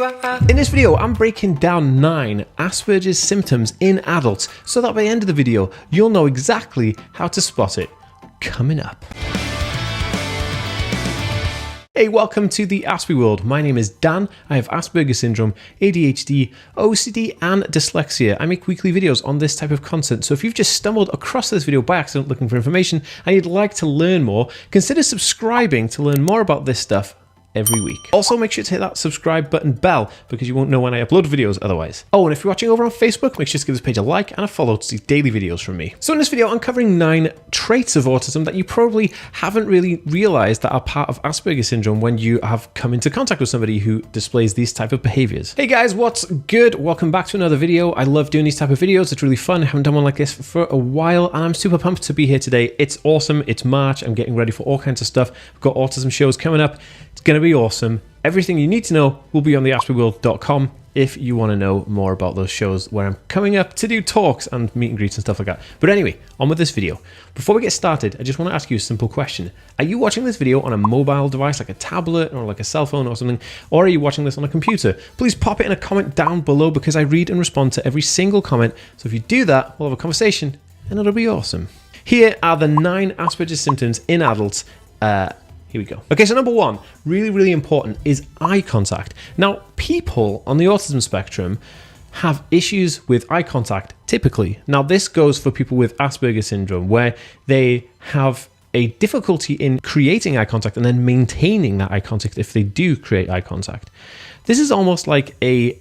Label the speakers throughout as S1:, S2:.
S1: In this video, I'm breaking down 9 Asperger's symptoms in adults so that by the end of the video, you'll know exactly how to spot it. Coming up. Hey, welcome to the Asper World. My name is Dan. I have Asperger's syndrome, ADHD, OCD, and dyslexia. I make weekly videos on this type of content, so if you've just stumbled across this video by accident looking for information and you'd like to learn more, consider subscribing to learn more about this stuff every week. Also, make sure to hit that subscribe button bell because you won't know when I upload videos otherwise. Oh, and if you're watching over on Facebook, make sure to give this page a like and a follow to see daily videos from me. So in this video, I'm covering 9 traits of autism that you probably haven't really realized that are part of Asperger's syndrome when you have come into contact with somebody who displays these type of behaviors. Hey guys, what's good? Welcome back to another video. I love doing these type of videos. It's really fun. I haven't done one like this for a while and I'm super pumped to be here today. It's awesome. It's March. I'm getting ready for all kinds of stuff. I've got autism shows coming up. It's going to be awesome. Everything you need to know will be on the asperworld.com if you want to know more about those shows where I'm coming up to do talks and meet and greets and stuff like that. But anyway, on with this video. Before we get started, I just want to ask you a simple question. Are you watching this video on a mobile device like a tablet or like a cell phone or something? Or are you watching this on a computer? Please pop it in a comment down below because I read and respond to every single comment. So if you do that, we'll have a conversation and it'll be awesome. Here are the 9 Asperger's symptoms in adults. Here we go. Okay, so number 1, really important, is eye contact. Now, people on the autism spectrum have issues with eye contact, typically. Now, this goes for people with Asperger's syndrome, where they have a difficulty in creating eye contact and then maintaining that eye contact if they do create eye contact. This is almost like a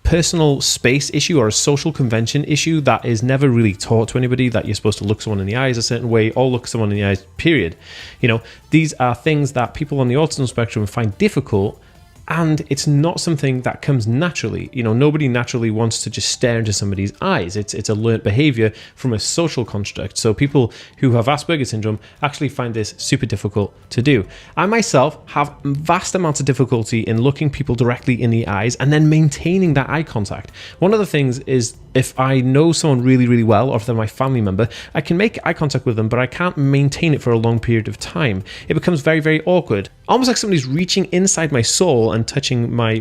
S1: personal space issue or a social convention issue that is never really taught to anybody, that you're supposed to look someone in the eyes a certain way or look someone in the eyes, period. You know, these are things that people on the autism spectrum find difficult, and it's not something that comes naturally. You know, nobody naturally wants to just stare into somebody's eyes. It's a learned behavior from a social construct. So people who have Asperger's syndrome actually find this super difficult to do. I myself have vast amounts of difficulty in looking people directly in the eyes and then maintaining that eye contact. One of the things is if I know someone really well, or if they're my family member, I can make eye contact with them, but I can't maintain it for a long period of time. It becomes very awkward. Almost like somebody's reaching inside my soul and touching my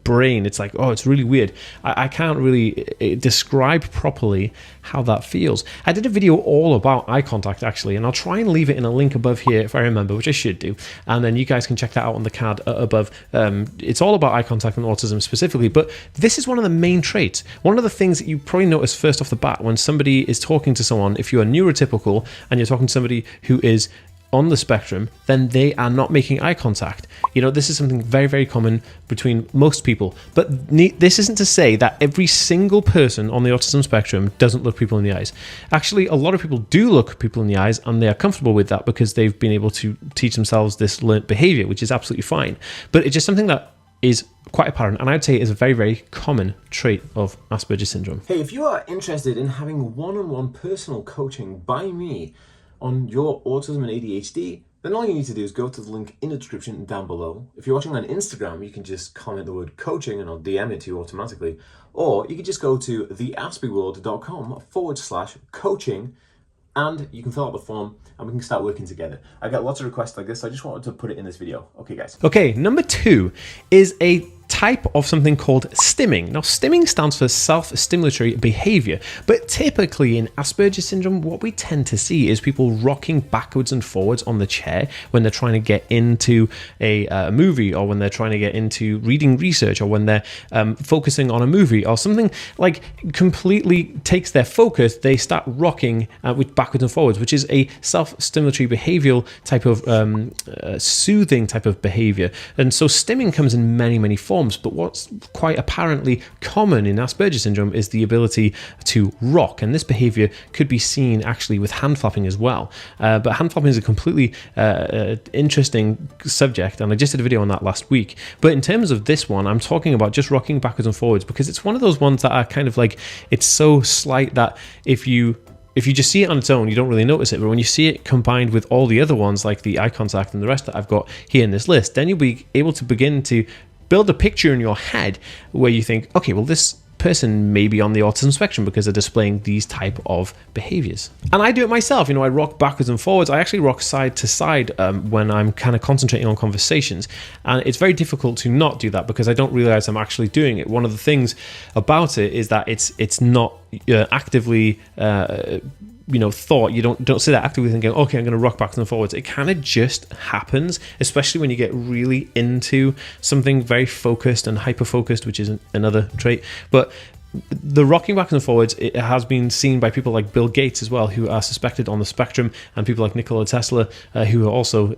S1: brain. It's like, oh, it's really weird. I can't really describe properly how that feels. I did a video all about eye contact actually, and I'll try and leave it in a link above here if I remember, which I should do. And then you guys can check that out on the card above. It's all about eye contact and autism specifically, but this is one of the main traits. One of the things that you probably notice first off the bat when somebody is talking to someone, if you are neurotypical and you're talking to somebody who is on the spectrum, then they are not making eye contact. You know, this is something very common between most people. But this isn't to say that every single person on the autism spectrum doesn't look people in the eyes. Actually, a lot of people do look people in the eyes and they are comfortable with that because they've been able to teach themselves this learnt behavior, which is absolutely fine. But it's just something that is quite apparent, and I'd say is a very common trait of Asperger's syndrome.
S2: Hey, if you are interested in having one-on-one personal coaching by me on your autism and ADHD, then all you need to do is go to the link in the description down below. If you're watching on Instagram, you can just comment the word coaching and I'll DM it to you automatically. Or you can just go to theasperworld.com/coaching and you can fill out the form and we can start working together. I got lots of requests like this, so I just wanted to put it in this video. Okay, guys.
S1: Okay, number 2 is a type of something called stimming. Now, stimming stands for self-stimulatory behavior, but typically in Asperger's syndrome, what we tend to see is people rocking backwards and forwards on the chair when they're trying to get into a movie, or when they're trying to get into reading research, or when they're focusing on a movie, or something like completely takes their focus. They start rocking with backwards and forwards, which is a self-stimulatory behavioral type of soothing type of behavior. And so stimming comes in many forms. But what's quite apparently common in Asperger's syndrome is the ability to rock, and this behavior could be seen actually with hand flapping as well. But hand flapping is a completely interesting subject, and I just did a video on that last week. But in terms of this one, I'm talking about just rocking backwards and forwards because it's one of those ones that are kind of like, it's so slight that if you just see it on its own, you don't really notice it. But when you see it combined with all the other ones, like the eye contact and the rest that I've got here in this list, then you'll be able to begin to build a picture in your head where you think, okay, well, this person may be on the autism spectrum because they're displaying these type of behaviors. And I do it myself. I rock backwards and forwards. I actually rock side to side when I'm kind of concentrating on conversations. And it's very difficult to not do that because I don't realize I'm actually doing it. One of the things about it is that it's not actively thought. You don't sit there actively thinking, okay, I'm going to rock backwards and forwards. It kind of just happens, especially when you get really into something very focused and hyper focused, which is another trait. But the rocking backwards and forwards, it has been seen by people like Bill Gates as well, who are suspected on the spectrum, and people like Nikola Tesla, who are also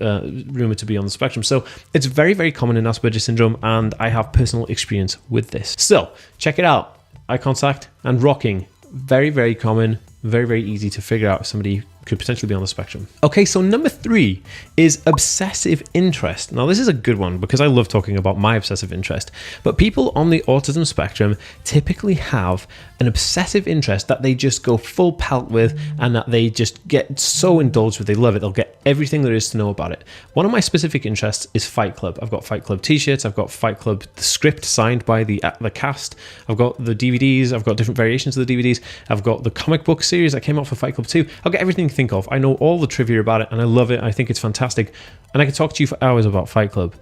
S1: rumored to be on the spectrum. So it's very, very common in Aspergers syndrome, and I have personal experience with this. So check it out. Eye contact and rocking, very, very common, very, very easy to figure out if somebody could potentially be on the spectrum. Okay, so number 3 is obsessive interest. Now, this is a good one because I love talking about my obsessive interest, but people on the autism spectrum typically have an obsessive interest that they just go full pelt with and that they just get so indulged with. They love it. They'll get everything there is to know about it. One of my specific interests is Fight Club. I've got Fight Club t-shirts. I've got Fight Club the script signed by the cast. I've got the DVDs. I've got different variations of the DVDs. I've got the comic book series that came out for Fight Club 2. I've got everything think of. I know all the trivia about it and I love it. I think it's fantastic. And I could talk to you for hours about Fight Club.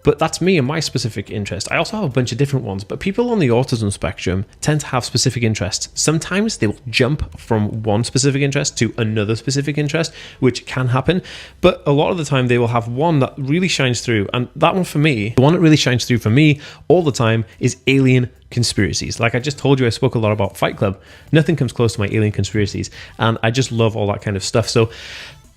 S1: But that's me and my specific interest. I also have a bunch of different ones, but people on the autism spectrum tend to have specific interests. Sometimes they will jump from one specific interest to another specific interest, which can happen. But a lot of the time they will have one that really shines through. And that one for me, the one that really shines through for me all the time is alien conspiracies. Like I just told you, I spoke a lot about Fight Club. Nothing comes close to my alien conspiracies. And I just love all that kind of stuff. So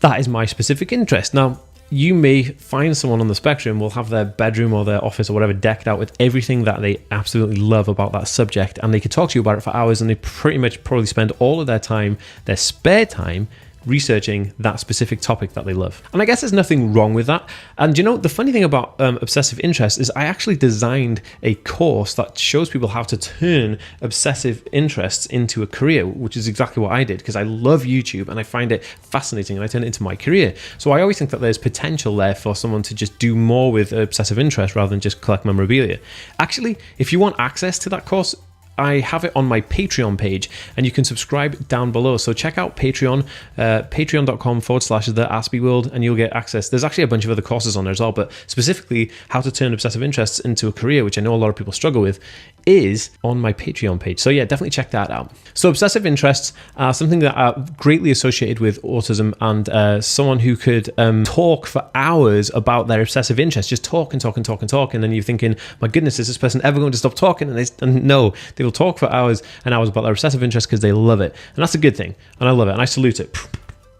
S1: that is my specific interest. Now, you may find someone on the spectrum will have their bedroom or their office or whatever decked out with everything that they absolutely love about that subject, and they could talk to you about it for hours, and they pretty much probably spend all of their time, their spare time, researching that specific topic that they love. And I guess there's nothing wrong with that. And the funny thing about obsessive interest is I actually designed a course that shows people how to turn obsessive interests into a career, which is exactly what I did, because I love YouTube and I find it fascinating and I turn it into my career. So I always think that there's potential there for someone to just do more with obsessive interest rather than just collect memorabilia. Actually, if you want access to that course, I have it on my Patreon page and you can subscribe down below. So check out Patreon, patreon.com/the Aspie World, and you'll get access. There's actually a bunch of other courses on there as well, but specifically how to turn obsessive interests into a career, which I know a lot of people struggle with, is on my Patreon page. So yeah, definitely check that out. So obsessive interests are something that are greatly associated with autism, and someone who could talk for hours about their obsessive interests, just talk and talk and talk and talk, and then you're thinking, my goodness, is this person ever going to stop talking? And no, they will talk for hours and hours about their obsessive interest because they love it. And that's a good thing. And I love it. And I salute it.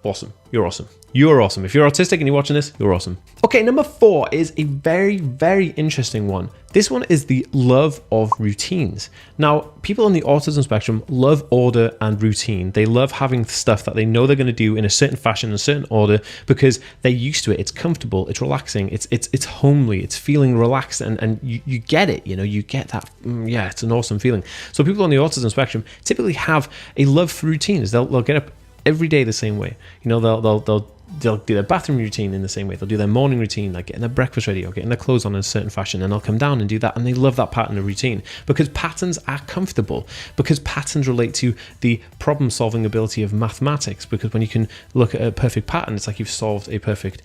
S1: Awesome. You're awesome. You're awesome. If you're autistic and you're watching this, you're awesome. Okay, number 4 is a very, very interesting one. This one is the love of routines. Now, people on the autism spectrum love order and routine. They love having stuff that they know they're going to do in a certain fashion, in a certain order, because they're used to it. It's comfortable. It's relaxing. It's homely. It's feeling relaxed, and you get it. You get that. Yeah, it's an awesome feeling. So people on the autism spectrum typically have a love for routines. They'll get up every day the same way. They'll do their bathroom routine in the same way. They'll do their morning routine, like getting their breakfast ready or getting their clothes on in a certain fashion, and they'll come down and do that. And they love that pattern of routine because patterns are comfortable, because patterns relate to the problem-solving ability of mathematics. Because when you can look at a perfect pattern, it's like you've solved a perfect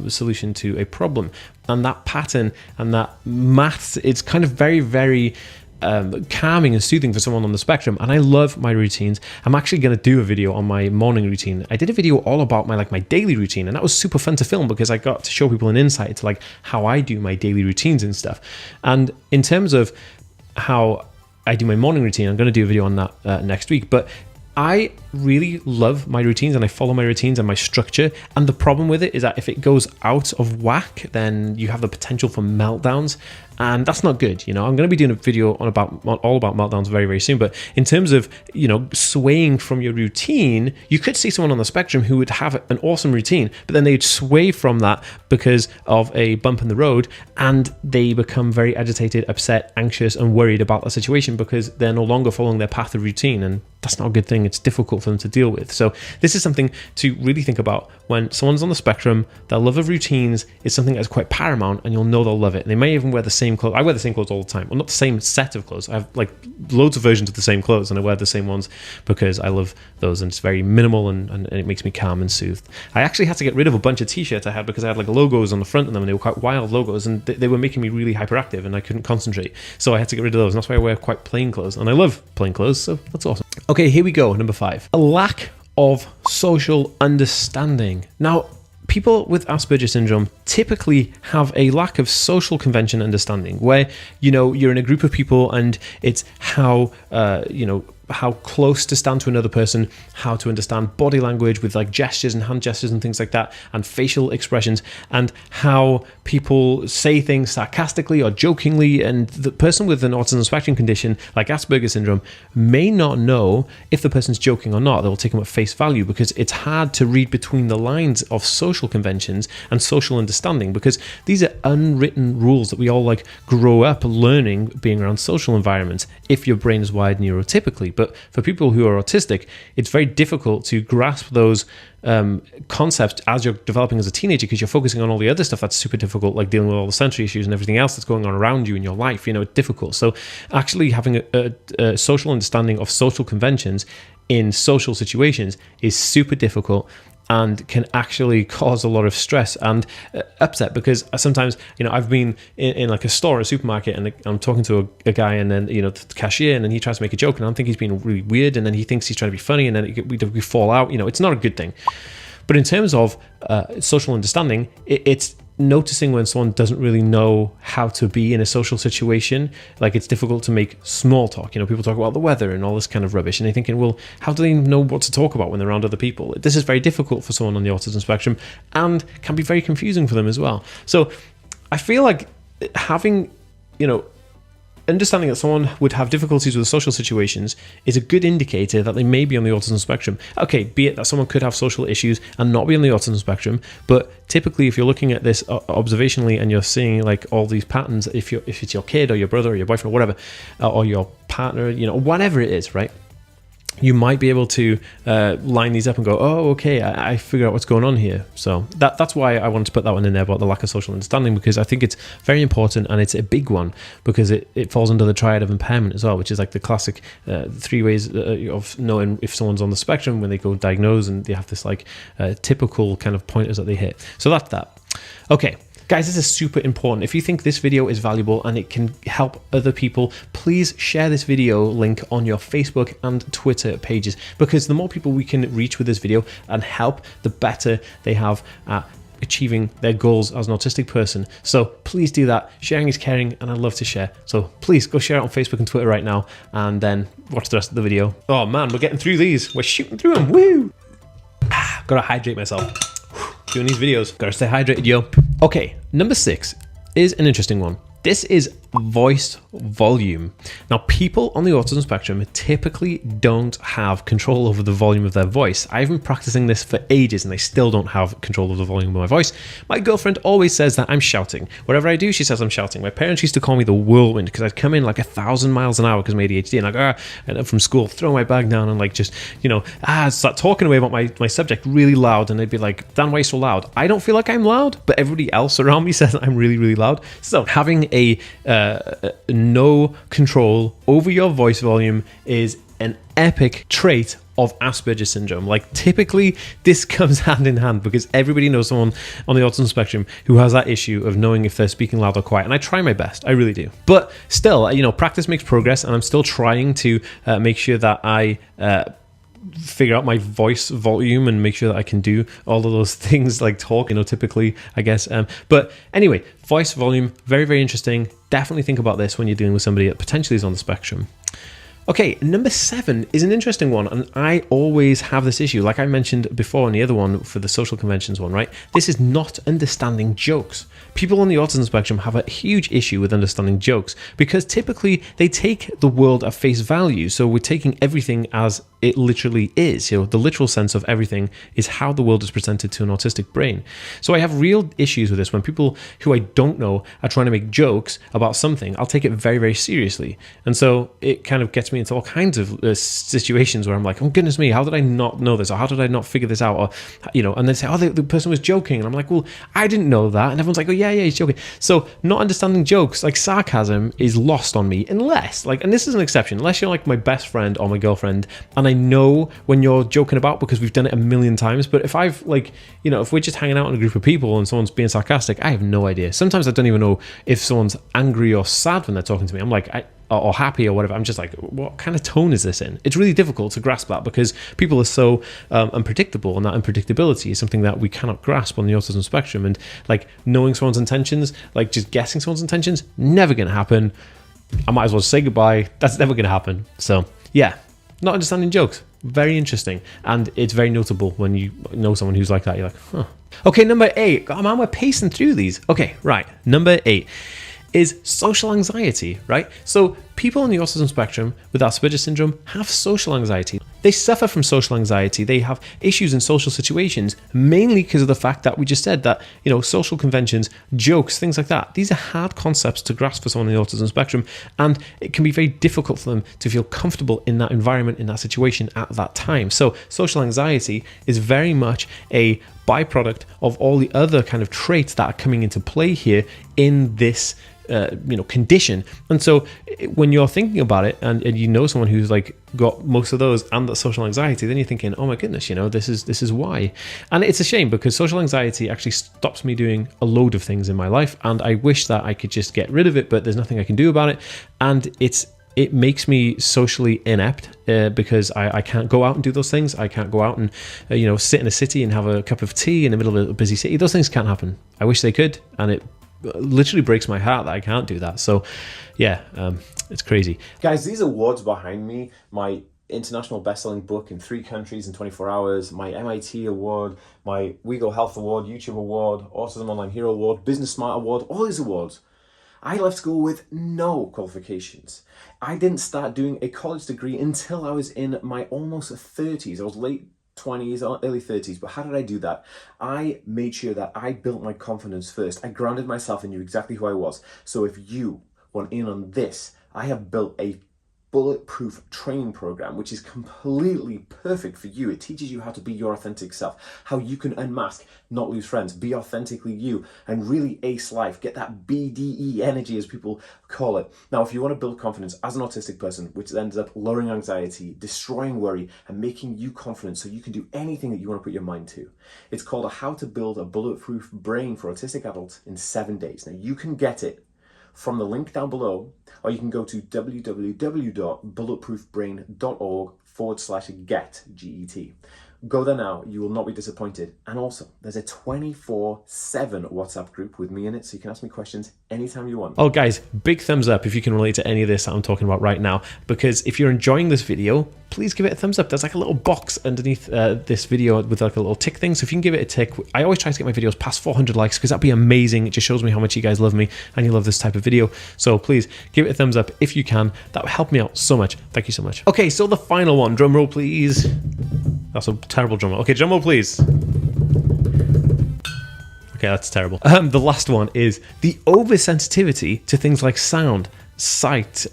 S1: solution to a problem. And that pattern and that maths, it's kind of very, very calming and soothing for someone on the spectrum. And I love my routines. I'm actually going to do a video on my morning routine. I did a video all about my daily routine, and that was super fun to film because I got to show people an insight into how I do my daily routines and stuff. And in terms of how I do my morning routine, I'm going to do a video on that next week. But I really love my routines and I follow my routines and my structure. And the problem with it is that if it goes out of whack, then you have the potential for meltdowns. And that's not good. I'm going to be doing a video all about meltdowns very, very soon. But in terms of, swaying from your routine, you could see someone on the spectrum who would have an awesome routine, but then they'd sway from that because of a bump in the road, and they become very agitated, upset, anxious, and worried about the situation because they're no longer following their path of routine. And that's not a good thing. It's difficult for them to deal with. So this is something to really think about when someone's on the spectrum. Their love of routines is something that's quite paramount, and you'll know they'll love it. And they may even wear the same same clothes. I wear the same clothes all the time. Well, not the same set of clothes. I have like loads of versions of the same clothes, and I wear the same ones because I love those, and it's very minimal, and it makes me calm and soothed. I actually had to get rid of a bunch of t-shirts I had because I had like logos on the front of them, and they were quite wild logos, and they were making me really hyperactive, and I couldn't concentrate. So I had to get rid of those, and that's why I wear quite plain clothes, and I love plain clothes, so that's awesome. Okay, here we go. Number 5, a lack of social understanding. Now, people with Asperger syndrome typically have a lack of social convention understanding, where, you know, you're in a group of people and it's how, how close to stand to another person, how to understand body language with like gestures and hand gestures and things like that, and facial expressions, and how people say things sarcastically or jokingly. And the person with an autism spectrum condition like Asperger syndrome may not know if the person's joking or not. They'll take them at face value because it's hard to read between the lines of social conventions and social understanding, because these are unwritten rules that we all like grow up learning being around social environments if your brain is wired neurotypically. But for people who are autistic, it's very difficult to grasp those concepts as you're developing as a teenager, because you're focusing on all the other stuff that's super difficult, like dealing with all the sensory issues and everything else that's going on around you in your life. You know, it's difficult. So actually having a social understanding of social conventions in social situations is super difficult, and can actually cause a lot of stress and upset, because sometimes, you know, I've been in like a store, a supermarket, and I'm talking to a guy, and then, you know, the cashier, and then he tries to make a joke, and I think he's being really weird, and then he thinks he's trying to be funny, and then we fall out. You know, it's not a good thing. But in terms of social understanding, it's noticing when someone doesn't really know how to be in a social situation. Like, it's difficult to make small talk. You know, people talk about the weather and all this kind of rubbish, and they're thinking, well, how do they know what to talk about when they're around other people? This is very difficult for someone on the autism spectrum, and can be very confusing for them as well. So I feel like having, you know, understanding that someone would have difficulties with social situations is a good indicator that they may be on the autism spectrum. Okay, be it that someone could have social issues and not be on the autism spectrum, but typically if you're looking at this observationally and you're seeing like all these patterns, if it's your kid or your brother or your boyfriend or whatever, or your partner, you know, whatever it is, right? You might be able to line these up and go, oh, okay, I figure out what's going on here. So that's why I wanted to put that one in there about the lack of social understanding, because I think it's very important, and it's a big one, because it falls under the triad of impairment as well, which is like the classic 3 ways of knowing if someone's on the spectrum when they go diagnose, and they have this like typical kind of pointers that they hit. So that's that. Okay. Guys, this is super important. If you think this video is valuable and it can help other people, please share this video link on your Facebook and Twitter pages, because the more people we can reach with this video and help, the better they have at achieving their goals as an autistic person. So please do that. Sharing is caring, and I love to share. So please go share it on Facebook and Twitter right now, and then watch the rest of the video. Oh man, we're getting through these. We're shooting through them. Woo! Gotta hydrate myself. Doing these videos. Gotta stay hydrated, yo. Okay, number 6 is an interesting one. This is voice volume. Now, people on the autism spectrum typically don't have control over the volume of their voice. I've been practicing this for ages, and I still don't have control of the volume of my voice. My girlfriend always says that I'm shouting. Whatever I do, she says I'm shouting. My parents used to call me the whirlwind, because I'd come in like 1,000 miles an hour because of my ADHD, and like, and from school, throw my bag down and like just, you know, start talking away about my subject really loud, and they'd be like, Dan, why are you so loud? I don't feel like I'm loud, but everybody else around me says I'm really, really loud. So having no control over your voice volume is an epic trait of Asperger syndrome. Like, typically this comes hand in hand, because everybody knows someone on the autism spectrum who has that issue of knowing if they're speaking loud or quiet, and I try my best, I really do. But still, you know, practice makes progress, and I'm still trying to make sure that I figure out my voice volume and make sure that I can do all of those things like talk, you know, typically, I guess. But anyway, voice volume, very, very interesting. Definitely think about this when you're dealing with somebody that potentially is on the spectrum. Okay, number 7 is an interesting one, and I always have this issue, like I mentioned before in the other one for the social conventions one, right? This is not understanding jokes. People on the autism spectrum have a huge issue with understanding jokes, because typically they take the world at face value. So we're taking everything as it literally is. The literal sense of everything is how the world is presented to an autistic brain. So I have real issues with this. When people who I don't know are trying to make jokes about something, I'll take it very, very seriously. And so it kind of gets me into all kinds of situations where I'm like, oh goodness me, how did I not know this? Or how did I not figure this out? Or, and they say, oh, the person was joking. And I'm like, well, I didn't know that. And everyone's like, oh yeah, he's joking. So not understanding jokes, like sarcasm, is lost on me unless, and this is an exception, unless you're like my best friend or my girlfriend, and I know when you're joking about because we've done it a million times. But if I've if we're just hanging out in a group of people and someone's being sarcastic, I have no idea. Sometimes I don't even know if someone's angry or sad when they're talking to me. I'm like, or happy or whatever. I'm just like, what kind of tone is this in? It's really difficult to grasp that because people are so unpredictable, and that unpredictability is something that we cannot grasp on the autism spectrum. And like knowing someone's intentions, like just guessing someone's intentions, never going to happen. I might as well say goodbye. That's never going to happen. So yeah, not understanding jokes, very interesting. And it's very notable when you know someone who's like that. You're like, huh. Okay, number 8. God, man, we're pacing through these. Okay, right. Number 8 is social anxiety, right? So people on the autism spectrum with Aspergers syndrome have social anxiety. They suffer from social anxiety. They have issues in social situations, mainly because of the fact that we just said that, social conventions, jokes, things like that, these are hard concepts to grasp for someone on the autism spectrum, and it can be very difficult for them to feel comfortable in that environment, in that situation at that time. So social anxiety is very much a byproduct of all the other kind of traits that are coming into play here in this condition. And so when you're thinking about it and someone who's like got most of those and that social anxiety, then you're thinking, oh my goodness, this is why. And it's a shame because social anxiety actually stops me doing a load of things in my life, and I wish that I could just get rid of it, but there's nothing I can do about it. And it makes me socially inept because I can't go out and do those things. I can't go out and sit in a city and have a cup of tea in the middle of a busy city. Those things can't happen. I wish they could, and it literally breaks my heart that I can't do that. So yeah, it's crazy.
S2: Guys, these awards behind me, my international best-selling book in 3 countries in 24 hours, my MIT award, my WeGo Health Award, YouTube Award, Autism Online Hero Award, Business Smart Award, all these awards, I left school with no qualifications. I didn't start doing a college degree until I was in my almost 30s. I was late 20s or early 30s. But how did I do that? I made sure that I built my confidence first. I grounded myself and knew exactly who I was. So if you want in on this, I have built a bulletproof training program which is completely perfect for you. It teaches you how to be your authentic self, how you can unmask, not lose friends, be authentically you, and really ace life, get that BDE energy as people call it. Now, if you want to build confidence as an autistic person, which ends up lowering anxiety, destroying worry, and making you confident so you can do anything that you want to put your mind to, it's called a How to Build a Bulletproof Brain for Autistic Adults in 7 days. Now, you can get it from the link down below, or you can go to www.bulletproofbrain.org/get, GET. Go there now, you will not be disappointed. And also, there's a 24/7 WhatsApp group with me in it, so you can ask me questions anytime you want.
S1: Oh guys, big thumbs up if you can relate to any of this that I'm talking about right now, because if you're enjoying this video, please give it a thumbs up. There's like a little box underneath this video with like a little tick thing, so if you can give it a tick. I always try to get my videos past 400 likes because that'd be amazing. It just shows me how much you guys love me and you love this type of video. So please give it a thumbs up if you can. That would help me out so much. Thank you so much. Okay, so the final one, drum roll please. That's a terrible drum roll. Okay, drum roll please. Okay, that's terrible. The last one is the oversensitivity to things like sound, sight,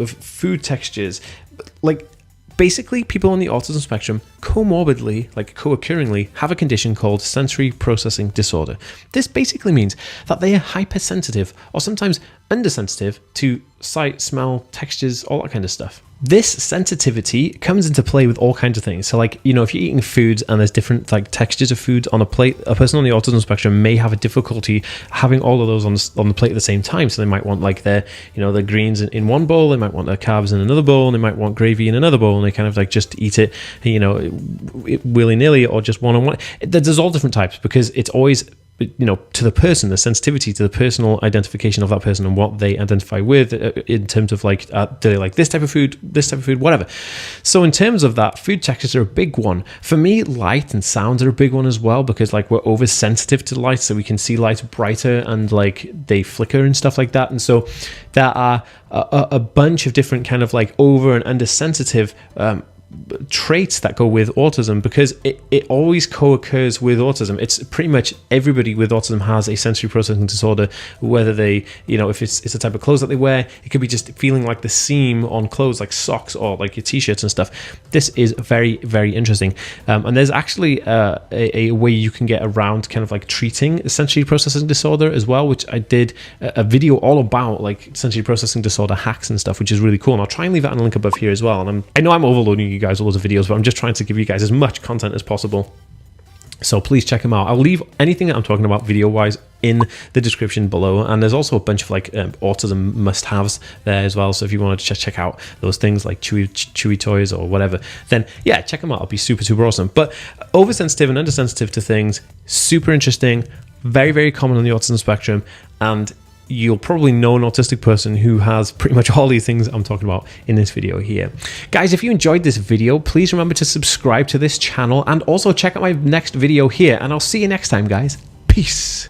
S1: food textures. Like, basically, people on the autism spectrum comorbidly, like co-occurringly, have a condition called sensory processing disorder. This basically means that they are hypersensitive or sometimes undersensitive to sight, smell, textures, all that kind of stuff. This sensitivity comes into play with all kinds of things. So like, if you're eating foods and there's different like textures of food on a plate, a person on the autism spectrum may have a difficulty having all of those on the plate at the same time. So they might want like their greens in one bowl, they might want their carbs in another bowl, and they might want gravy in another bowl, and they kind of like just eat it, willy-nilly or just one-on-one. There's all different types because it's always, to the person, the sensitivity to the personal identification of that person and what they identify with in terms of like, do they like this type of food, whatever. So in terms of that, food textures are a big one. For me, light and sounds are a big one as well, because like we're oversensitive to light, so we can see lights brighter and like they flicker and stuff like that. And so there are a bunch of different kind of like over and under sensitive traits that go with autism, because it always co-occurs with autism. It's pretty much everybody with autism has a sensory processing disorder, whether they, if it's a type of clothes that they wear, it could be just feeling like the seam on clothes like socks or like your t-shirts and stuff. This is very, very interesting. And there's actually a way you can get around kind of like treating sensory processing disorder as well, which I did a video all about, like sensory processing disorder hacks and stuff, which is really cool. And I'll try and leave that in a link above here as well. And I know I'm overloading you guys with loads of videos, but I'm just trying to give you guys as much content as possible. So please check them out. I'll leave anything that I'm talking about video-wise in the description below, and there's also a bunch of like autism must-haves there as well. So if you want to check out those things like chewy toys or whatever, then yeah, check them out. It'll be super, super awesome. But oversensitive and undersensitive to things, super interesting, very, very common on the autism spectrum, and you'll probably know an autistic person who has pretty much all these things I'm talking about in this video here. Guys, if you enjoyed this video, please remember to subscribe to this channel and also check out my next video here, and I'll see you next time, guys. Peace.